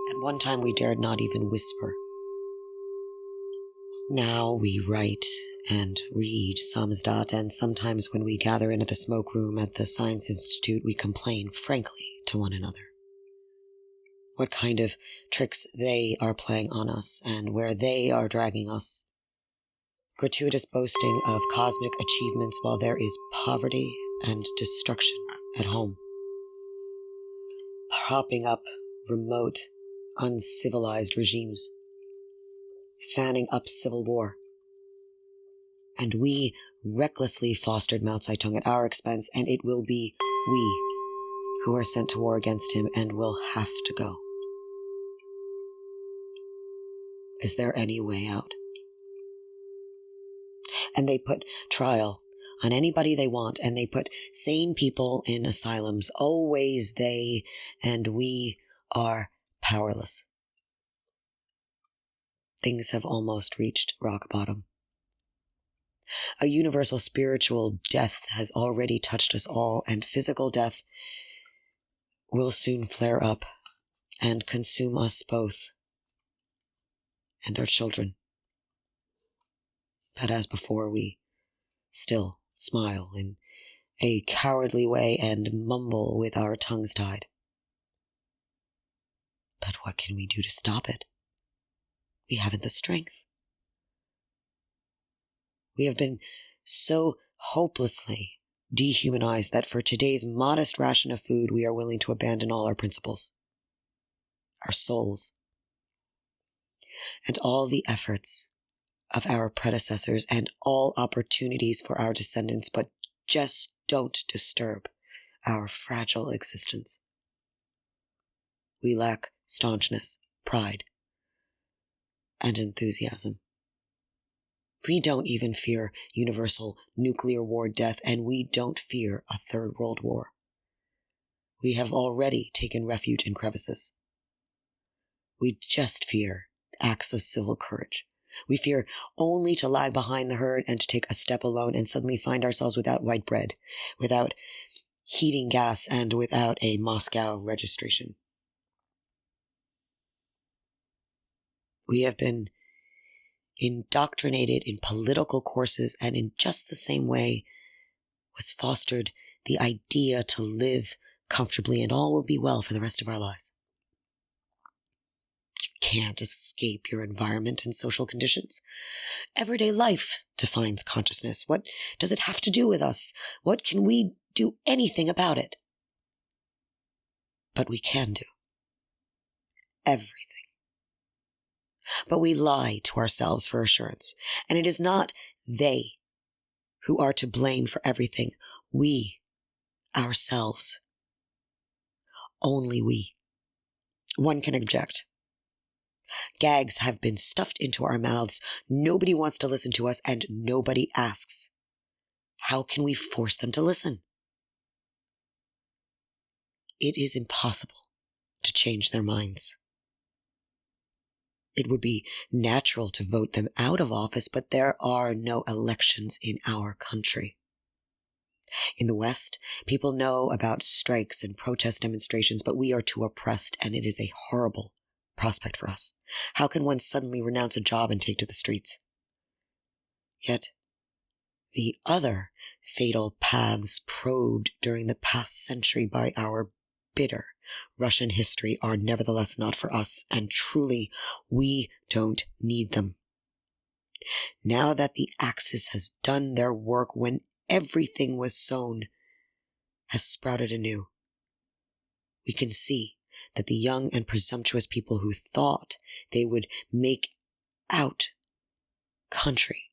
At one time we dared not even whisper. Now we write and read samizdat, and sometimes when we gather into the smoke room at the Science Institute, we complain frankly to one another. What kind of tricks they are playing on us, and where they are dragging us. Gratuitous boasting of cosmic achievements while there is poverty and destruction at home. Propping up remote, uncivilized regimes. Fanning up civil war. And we recklessly fostered Mao Zedong at our expense, and it will be we who are sent to war against him and will have to go. Is there any way out? And they put trial on anybody they want, and they put sane people in asylums. Always they, and we are powerless. Things have almost reached rock bottom. A universal spiritual death has already touched us all, and physical death will soon flare up and consume us both and our children. But as before, we still smile in a cowardly way and mumble with our tongues tied. But what can we do to stop it? We haven't the strength. We have been so hopelessly dehumanized that for today's modest ration of food, we are willing to abandon all our principles, our souls, and all the efforts of our predecessors and all opportunities for our descendants, but just don't disturb our fragile existence. We lack staunchness, pride, and enthusiasm. We don't even fear universal nuclear war death, and we don't fear a third world war. We have already taken refuge in crevices. We just fear acts of civil courage. We fear only to lag behind the herd and to take a step alone and suddenly find ourselves without white bread, without heating gas, and without a Moscow registration. We have been indoctrinated in political courses, and in just the same way was fostered the idea to live comfortably and all will be well for the rest of our lives. You can't escape your environment and social conditions. Everyday life defines consciousness. What does it have to do with us? What can we do anything about it? But we can do everything. But we lie to ourselves for assurance, and it is not they who are to blame for everything. We, ourselves. Only we. One can object. Gags have been stuffed into our mouths. Nobody wants to listen to us, and nobody asks. How can we force them to listen? It is impossible to change their minds. It would be natural to vote them out of office, but there are no elections in our country. In the West, people know about strikes and protest demonstrations, but we are too oppressed, and it is a horrible prospect for us. How can one suddenly renounce a job and take to the streets? Yet, the other fatal paths probed during the past century by our bitter Russian history are nevertheless not for us, and truly, we don't need them. Now that the Axis has done their work when everything was sown, has sprouted anew, we can see that the young and presumptuous people who thought they would make out country,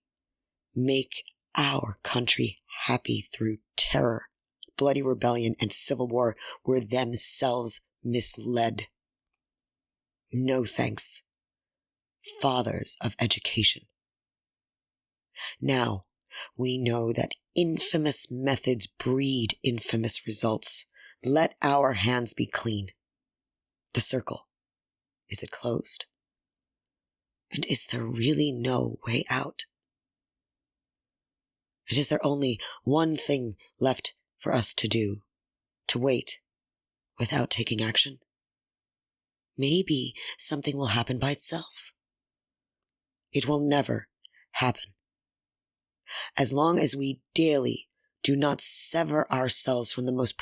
make our country happy through terror, bloody rebellion, and civil war were themselves misled. No thanks, fathers of education. Now we know that infamous methods breed infamous results. Let our hands be clean. The circle, is it closed? And is there really no way out? And is there only one thing left for us to do, to wait without taking action? maybe something will happen by itself. It will never happen. As long as we daily do not sever ourselves from the most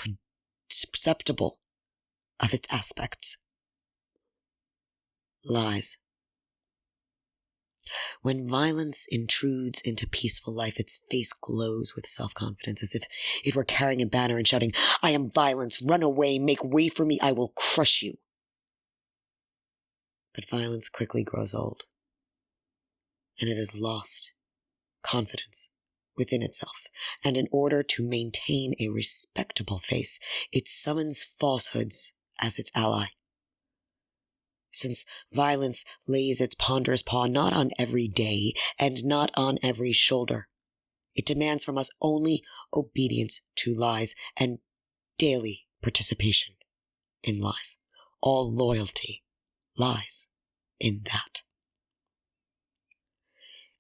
perceptible of its aspects. Lies. When violence intrudes into peaceful life, its face glows with self-confidence, as if it were carrying a banner and shouting, "I am violence, run away, make way for me, I will crush you." But violence quickly grows old, and it has lost confidence within itself, and in order to maintain a respectable face, it summons falsehoods as its ally. Since violence lays its ponderous paw not on every day and not on every shoulder, it demands from us only obedience to lies and daily participation in lies. All loyalty lies in that.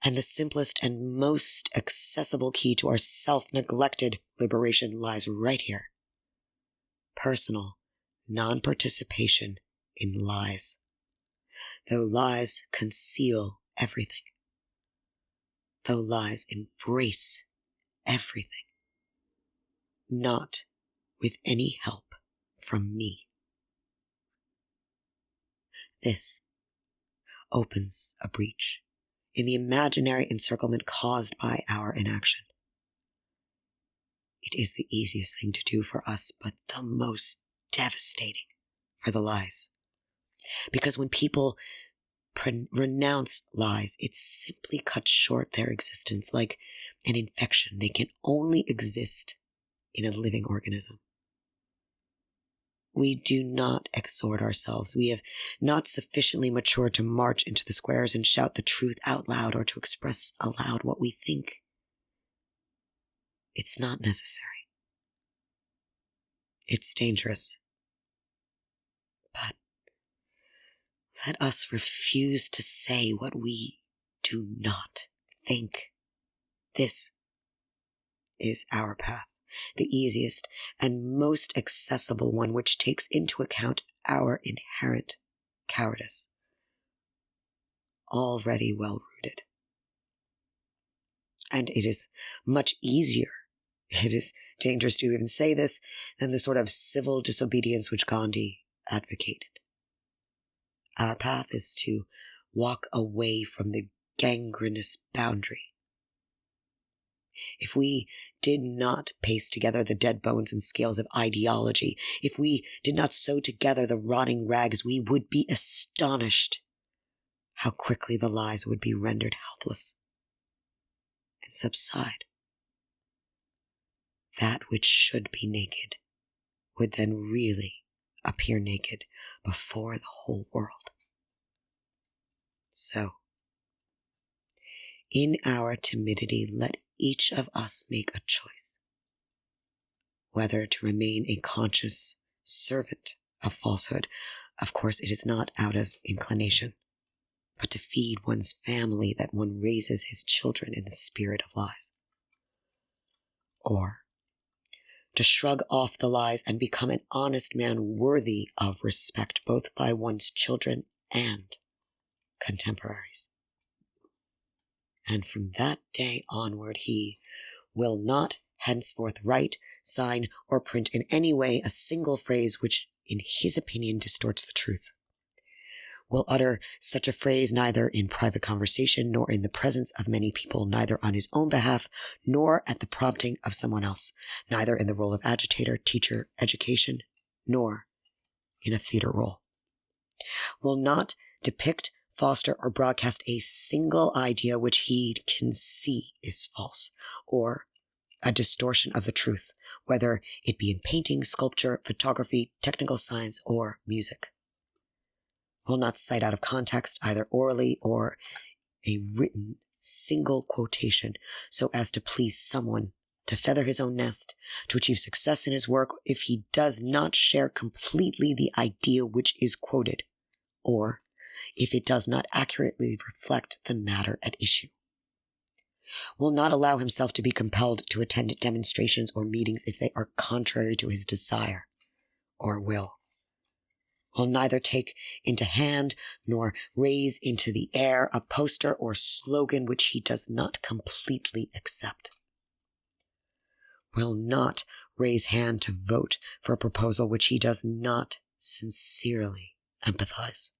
And the simplest and most accessible key to our self-neglected liberation lies right here. Personal non-participation in lies. Though lies conceal everything. Though lies embrace everything. Not with any help from me. This opens a breach in the imaginary encirclement caused by our inaction. It is the easiest thing to do for us, but the most devastating for the lies. Because when people renounce lies, it simply cuts short their existence like an infection. They can only exist in a living organism. We do not exhort ourselves. We have not sufficiently matured to march into the squares and shout the truth out loud or to express aloud what we think. It's not necessary. It's dangerous. But let us refuse to say what we do not think. This is our path, the easiest and most accessible one, which takes into account our inherent cowardice, already well rooted. And it is much easier, it is dangerous to even say this, than the sort of civil disobedience which Gandhi advocated. Our path is to walk away from the gangrenous boundary. If we did not paste together the dead bones and scales of ideology, if we did not sew together the rotting rags, we would be astonished how quickly the lies would be rendered helpless and subside. That which should be naked would then really appear naked before the whole world. So, in our timidity, let each of us make a choice, whether to remain a conscious servant of falsehood. Of course, it is not out of inclination, but to feed one's family that one raises his children in the spirit of lies. Or to shrug off the lies and become an honest man worthy of respect both by one's children and contemporaries. And from that day onward, he will not henceforth write, sign, or print in any way a single phrase which, in his opinion, distorts the truth. Will utter such a phrase neither in private conversation nor in the presence of many people, neither on his own behalf nor at the prompting of someone else, neither in the role of agitator, teacher, education, nor in a theater role. Will not depict, foster, or broadcast a single idea which he can see is false, or a distortion of the truth, whether it be in painting, sculpture, photography, technical science, or music. Will not cite out of context, either orally or a written single quotation, so as to please someone, to feather his own nest, to achieve success in his work if he does not share completely the idea which is quoted, or if it does not accurately reflect the matter at issue. Will not allow himself to be compelled to attend demonstrations or meetings if they are contrary to his desire or will. will neither take into hand nor raise into the air a poster or slogan which he does not completely accept, will not raise hand to vote for a proposal which he does not sincerely empathize,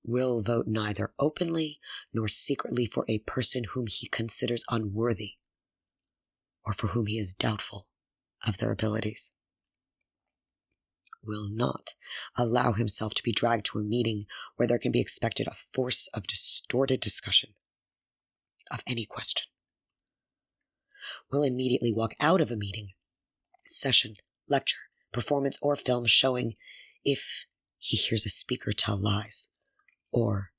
will vote neither openly nor secretly for a person whom he considers unworthy or for whom he is doubtful of their abilities, will not allow himself to be dragged to a meeting where there can be expected a force of distorted discussion of any question, will immediately walk out of a meeting, session, lecture, performance, or film showing if he hears a speaker tell lies or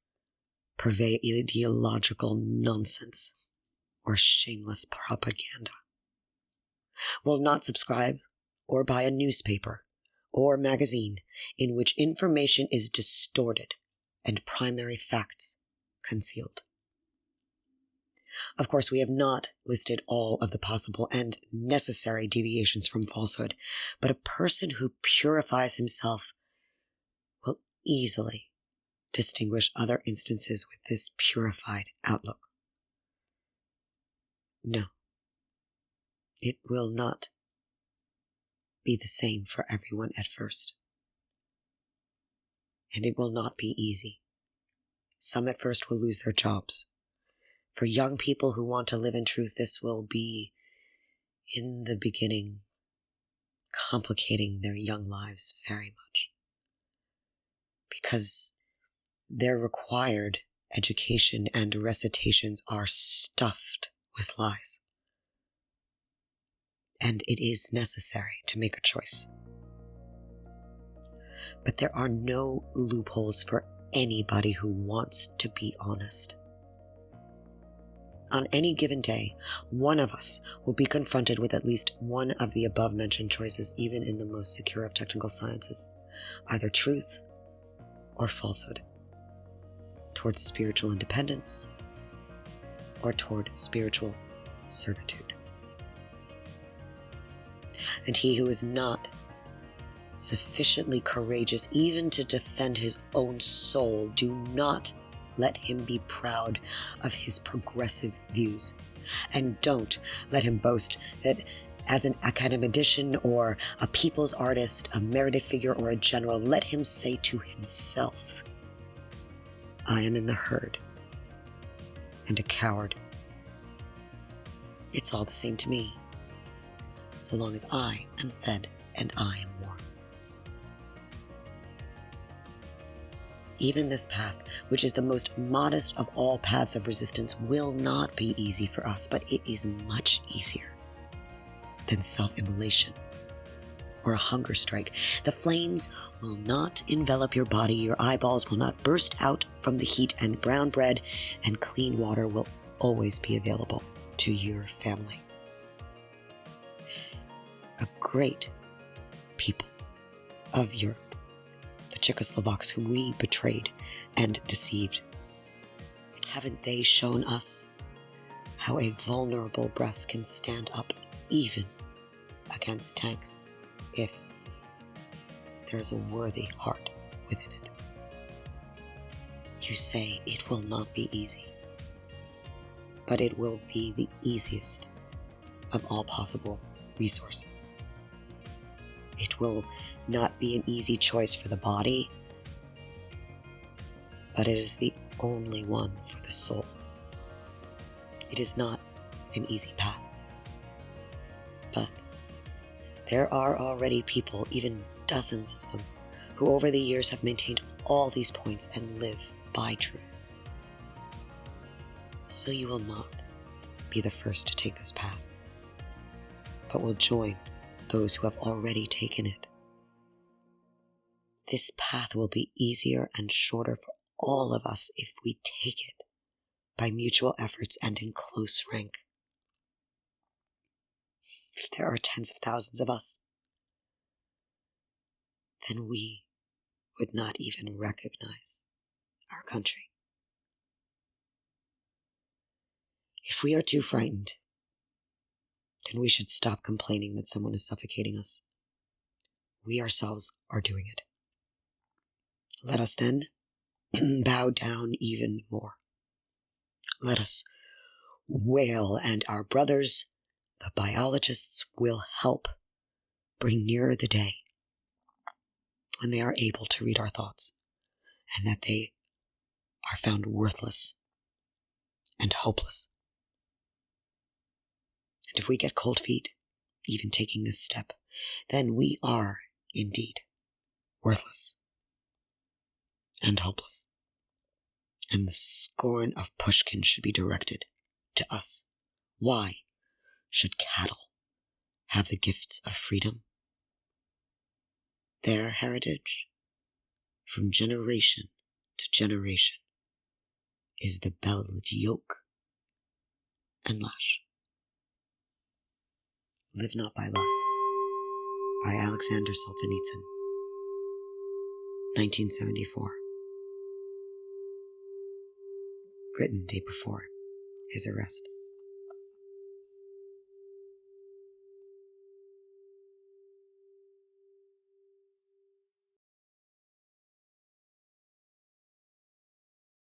purvey ideological nonsense or shameless propaganda, will not subscribe or buy a newspaper or magazine in which information is distorted and primary facts concealed. Of course, we have not listed all of the possible and necessary deviations from falsehood, but a person who purifies himself will easily distinguish other instances with this purified outlook. No, it will not be the same for everyone at first. And it will not be easy. Some at first will lose their jobs. For young people who want to live in truth, this will be, in the beginning, complicating their young lives very much. Because their required education and recitations are stuffed with lies. And it is necessary to make a choice. But there are no loopholes for anybody who wants to be honest. On any given day, one of us will be confronted with at least one of the above-mentioned choices, even in the most secure of technical sciences, either truth or falsehood, towards spiritual independence or toward spiritual servitude. And he who is not sufficiently courageous even to defend his own soul, do not let him be proud of his progressive views. And don't let him boast that as an academician or a people's artist, a merited figure or a general, let him say to himself, I am in the herd and a coward. It's all the same to me, so long as I am fed and I am warm. Even this path, which is the most modest of all paths of resistance, will not be easy for us, but it is much easier than self-immolation or a hunger strike. The flames will not envelop your body, your eyeballs will not burst out from the heat, and brown bread and clean water will always be available to your family. A great people of Europe, the Czechoslovaks whom we betrayed and deceived, haven't they shown us how a vulnerable breast can stand up even against tanks if there is a worthy heart within it? You say it will not be easy, but it will be the easiest of all possible resources. It will not be an easy choice for the body, but it is the only one for the soul. It is not an easy path, but there are already people, even dozens of them, who over the years have maintained all these points and live by truth. So you will not be the first to take this path, but will join those who have already taken it. This path will be easier and shorter for all of us if we take it by mutual efforts and in close rank. If there are tens of thousands of us, then we would not even recognize our country. If we are too frightened, then we should stop complaining that someone is suffocating us. We ourselves are doing it. Let us then bow down even more. Let us wail, and our brothers, the biologists, will help bring nearer the day when they are able to read our thoughts, and that they are found worthless and hopeless. And if we get cold feet, even taking this step, then we are indeed worthless and hopeless. And the scorn of Pushkin should be directed to us. Why should cattle have the gifts of freedom? Their heritage, from generation to generation, is the bellowed yoke and lash. Live Not by Lies, by Aleksandr Solzhenitsyn, 1974. Written day before his arrest.